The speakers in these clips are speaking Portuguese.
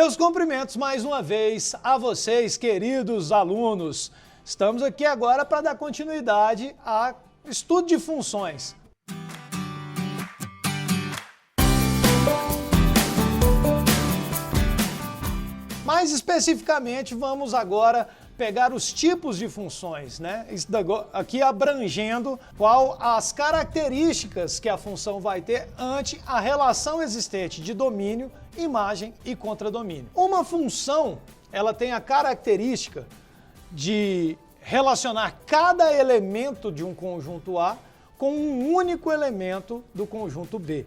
Meus cumprimentos mais uma vez a vocês, queridos alunos. Estamos aqui agora para dar continuidade ao estudo de funções. Mais especificamente, vamos agora pegar os tipos de funções, né? Aqui abrangendo qual as características que a função vai ter ante a relação existente de domínio, imagem e contradomínio. Uma função, ela tem a característica de relacionar cada elemento de um conjunto A com um único elemento do conjunto B.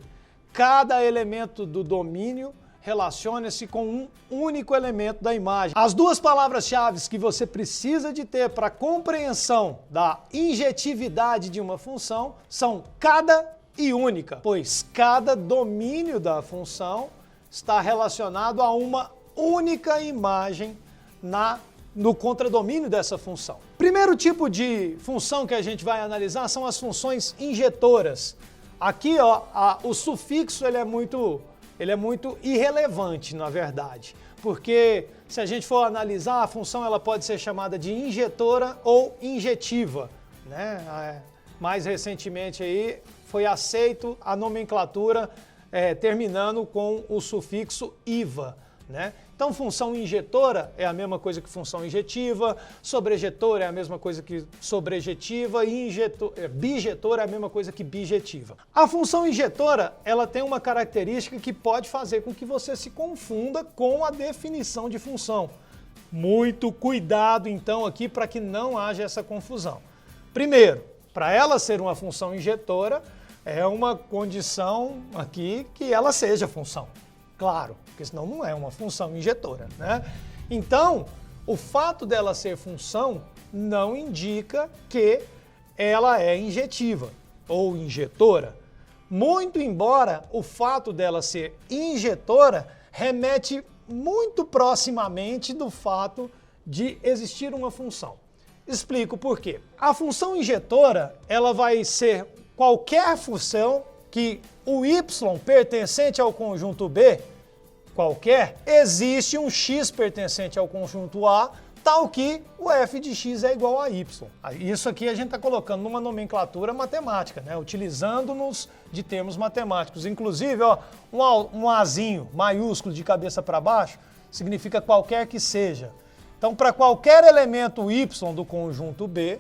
Cada elemento do domínio relaciona-se com um único elemento da imagem. As duas palavras-chave que você precisa de ter para a compreensão da injetividade de uma função são cada e única, pois cada domínio da função está relacionado a uma única imagem no contradomínio dessa função. Primeiro tipo de função que a gente vai analisar são as funções injetoras. Aqui, o sufixo ele é muito irrelevante, na verdade, porque se a gente for analisar, a função ela pode ser chamada de injetora ou injetiva, né? Mais recentemente aí foi aceito a nomenclatura terminando com o sufixo iva, né? Então, função injetora é a mesma coisa que função injetiva, sobrejetora é a mesma coisa que sobrejetiva e bijetora é a mesma coisa que bijetiva. A função injetora, ela tem uma característica que pode fazer com que você se confunda com a definição de função. Muito cuidado, então, aqui para que não haja essa confusão. Primeiro, para ela ser uma função injetora, é uma condição aqui que ela seja função. Claro, porque senão não é uma função injetora, né? Então, o fato dela ser função não indica que ela é injetiva ou injetora. Muito embora o fato dela ser injetora remete muito proximamente do fato de existir uma função. Explico por quê. A função injetora, ela vai ser qualquer função que o y pertencente ao conjunto B, qualquer, existe um x pertencente ao conjunto A, tal que o f de x é igual a y. Isso aqui a gente está colocando numa nomenclatura matemática, né? Utilizando-nos de termos matemáticos. Inclusive, um azinho maiúsculo de cabeça para baixo significa qualquer que seja. Então, para qualquer elemento y do conjunto B,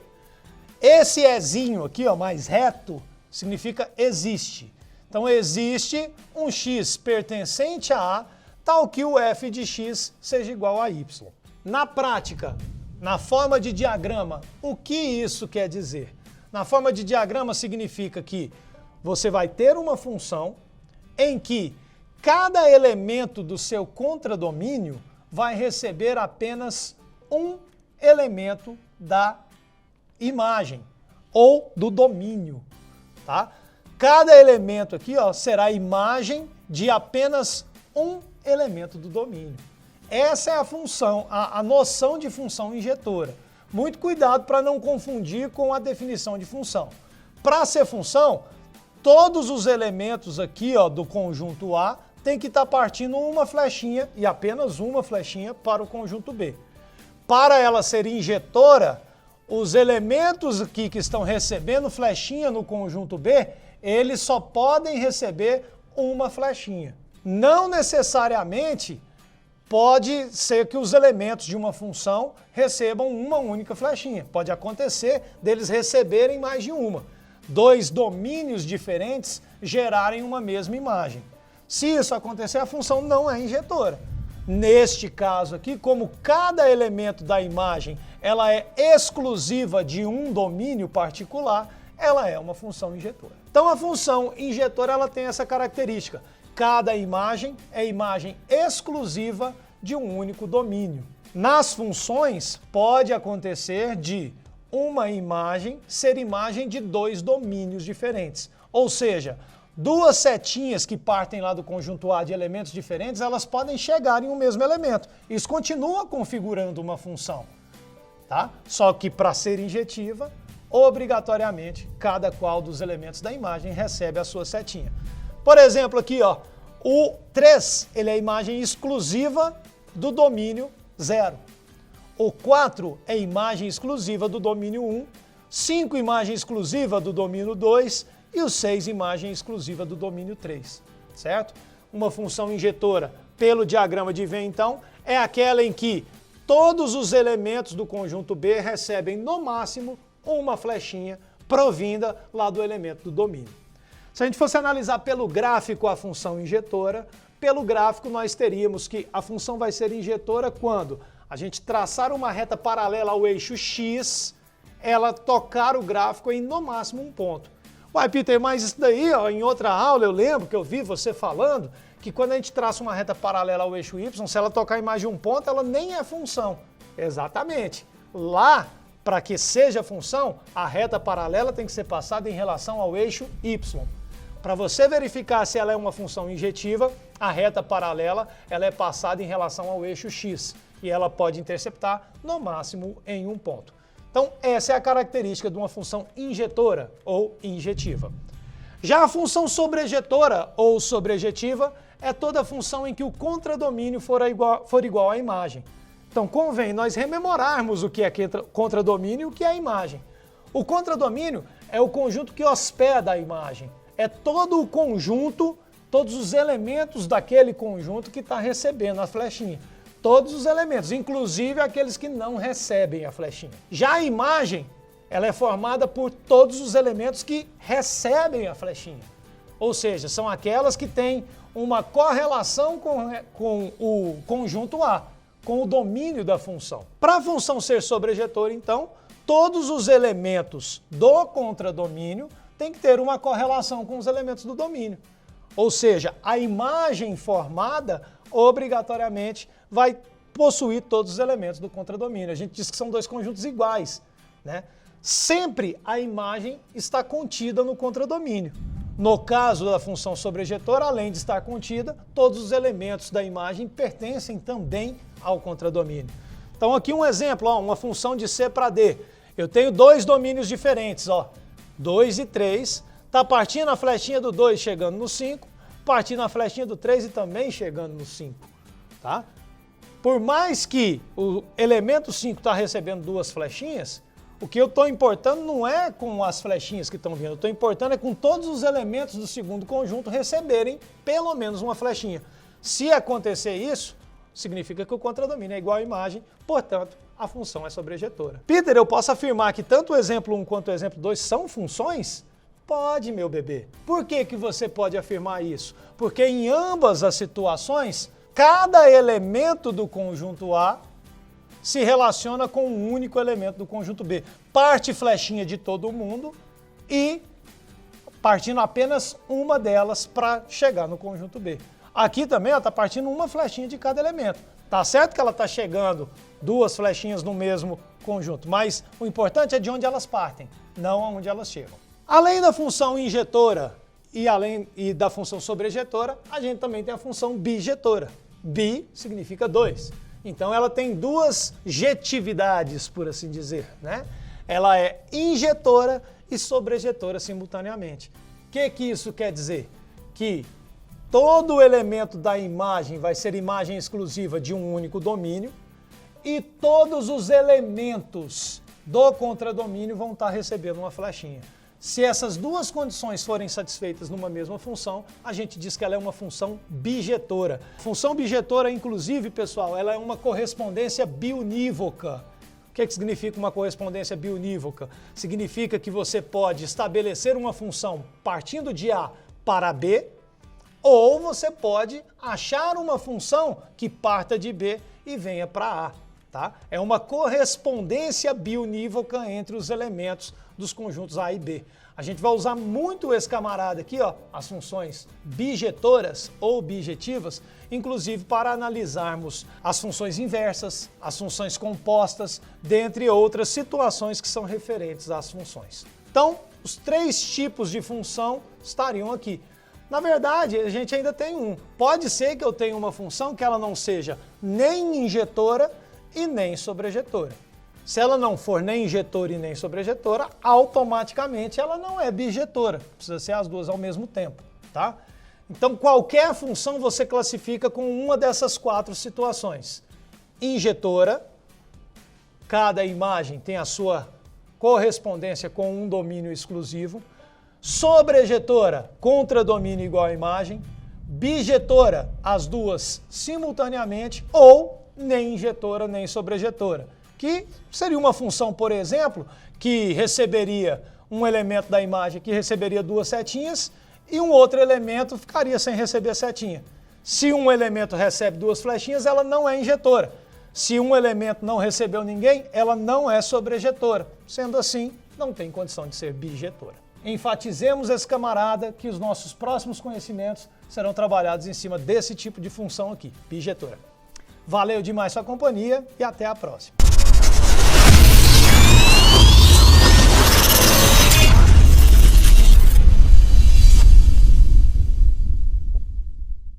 esse ezinho aqui, mais reto, significa existe. Então, existe um x pertencente a A, tal que o f de x seja igual a y. Na prática, na forma de diagrama, o que isso quer dizer? Na forma de diagrama significa que você vai ter uma função em que cada elemento do seu contradomínio vai receber apenas um elemento da imagem ou do domínio, tá? Cada elemento aqui, será imagem de apenas um elemento do domínio. Essa é a função, a noção de função injetora. Muito cuidado para não confundir com a definição de função. Para ser função, todos os elementos aqui do conjunto A tem que estar partindo uma flechinha e apenas uma flechinha para o conjunto B. Para ela ser injetora, os elementos aqui que estão recebendo flechinha no conjunto B, eles só podem receber uma flechinha. Não necessariamente pode ser que os elementos de uma função recebam uma única flechinha. Pode acontecer deles receberem mais de uma. Dois domínios diferentes gerarem uma mesma imagem. Se isso acontecer, a função não é injetora. Neste caso aqui, como cada elemento da imagem ela é exclusiva de um domínio particular, ela é uma função injetora. Então a função injetora ela tem essa característica. Cada imagem é imagem exclusiva de um único domínio. Nas funções, pode acontecer de uma imagem ser imagem de dois domínios diferentes. Ou seja, duas setinhas que partem lá do conjunto A de elementos diferentes, elas podem chegar em um mesmo elemento. Isso continua configurando uma função, tá? Só que para ser injetiva, obrigatoriamente, cada qual dos elementos da imagem recebe a sua setinha. Por exemplo, aqui, O 3, ele é a imagem exclusiva do domínio 0. O 4 é imagem exclusiva do domínio 1. 5, imagem exclusiva do domínio 2. E o 6, imagem exclusiva do domínio 3. Certo? Uma função injetora, pelo diagrama de Venn, então, é aquela em que todos os elementos do conjunto B recebem, no máximo, uma flechinha provinda lá do elemento do domínio. Se a gente fosse analisar pelo gráfico a função injetora, pelo gráfico nós teríamos que a função vai ser injetora quando a gente traçar uma reta paralela ao eixo X, ela tocar o gráfico em, no máximo, um ponto. Uai, Peter, mas isso daí, ó, em outra aula eu lembro que eu vi você falando que quando a gente traça uma reta paralela ao eixo Y, se ela tocar em mais de um ponto, ela nem é função. Exatamente. Lá, para que seja função, a reta paralela tem que ser passada em relação ao eixo Y. Para você verificar se ela é uma função injetiva, a reta paralela ela é passada em relação ao eixo X e ela pode interceptar no máximo em um ponto. Então essa é a característica de uma função injetora ou injetiva. Já a função sobrejetora ou sobrejetiva é toda função em que o contradomínio for igual à imagem. Então convém nós rememorarmos o que é contradomínio e o que é a imagem. O contradomínio é o conjunto que hospeda a imagem. É todo o conjunto, todos os elementos daquele conjunto que está recebendo a flechinha. Todos os elementos, inclusive aqueles que não recebem a flechinha. Já a imagem, ela é formada por todos os elementos que recebem a flechinha. Ou seja, são aquelas que têm uma correlação com o conjunto A, com o domínio da função. Para a função ser sobrejetora, então, todos os elementos do contradomínio tem que ter uma correlação com os elementos do domínio. Ou seja, a imagem formada obrigatoriamente vai possuir todos os elementos do contradomínio. A gente diz que são dois conjuntos iguais, né? Sempre a imagem está contida no contradomínio. No caso da função sobrejetora, além de estar contida, todos os elementos da imagem pertencem também ao contradomínio. Então aqui um exemplo, ó, uma função de C para D. Eu tenho dois domínios diferentes, ó. 2 e 3, está partindo a flechinha do 2 chegando no 5, partindo a flechinha do 3 e também chegando no 5. Tá? Por mais que o elemento 5 está recebendo duas flechinhas, o que eu estou importando não é com as flechinhas que estão vindo, eu estou importando é com todos os elementos do segundo conjunto receberem pelo menos uma flechinha. Se acontecer isso, significa que o contradomínio é igual à imagem, portanto, a função é sobrejetora. Peter, eu posso afirmar que tanto o exemplo 1 quanto o exemplo 2 são funções? Pode, meu bebê. Por que que você pode afirmar isso? Porque em ambas as situações, cada elemento do conjunto A se relaciona com um único elemento do conjunto B. Parte flechinha de todo mundo e partindo apenas uma delas para chegar no conjunto B. Aqui também está partindo uma flechinha de cada elemento. Tá certo que ela está chegando duas flechinhas no mesmo conjunto, mas o importante é de onde elas partem, não aonde elas chegam. Além da função injetora e da função sobrejetora, a gente também tem a função bijetora. Bi significa dois. Então ela tem duas jetividades, por assim dizer, né? Ela é injetora e sobrejetora simultaneamente. O que isso quer dizer? Que todo elemento da imagem vai ser imagem exclusiva de um único domínio e todos os elementos do contradomínio vão estar recebendo uma flechinha. Se essas duas condições forem satisfeitas numa mesma função, a gente diz que ela é uma função bijetora. Função bijetora, inclusive, pessoal, ela é uma correspondência biunívoca. O que significa uma correspondência biunívoca? Significa que você pode estabelecer uma função partindo de A para B, ou você pode achar uma função que parta de B e venha para A. Tá? É uma correspondência biunívoca entre os elementos dos conjuntos A e B. A gente vai usar muito esse camarada aqui, ó, as funções bijetoras ou bijetivas, inclusive para analisarmos as funções inversas, as funções compostas, dentre outras situações que são referentes às funções. Então, os três tipos de função estariam aqui. Na verdade, a gente ainda tem um. Pode ser que eu tenha uma função que ela não seja nem injetora e nem sobrejetora. Se ela não for nem injetora e nem sobrejetora, automaticamente ela não é bijetora. Precisa ser as duas ao mesmo tempo, tá? Então qualquer função você classifica com uma dessas 4 situações. Injetora, cada imagem tem a sua correspondência com um domínio exclusivo. Sobrejetora, contradomínio igual à imagem. Bijetora, as duas simultaneamente, ou nem injetora nem sobrejetora, que seria uma função, por exemplo, que receberia um elemento da imagem que receberia 2 setinhas e um outro elemento ficaria sem receber setinha. Se um elemento recebe 2 flechinhas, ela não é injetora. Se um elemento não recebeu ninguém, ela não é sobrejetora. Sendo assim, não tem condição de ser bijetora. Enfatizemos esse camarada que os nossos próximos conhecimentos serão trabalhados em cima desse tipo de função aqui, bijetora. Valeu demais sua companhia e até a próxima.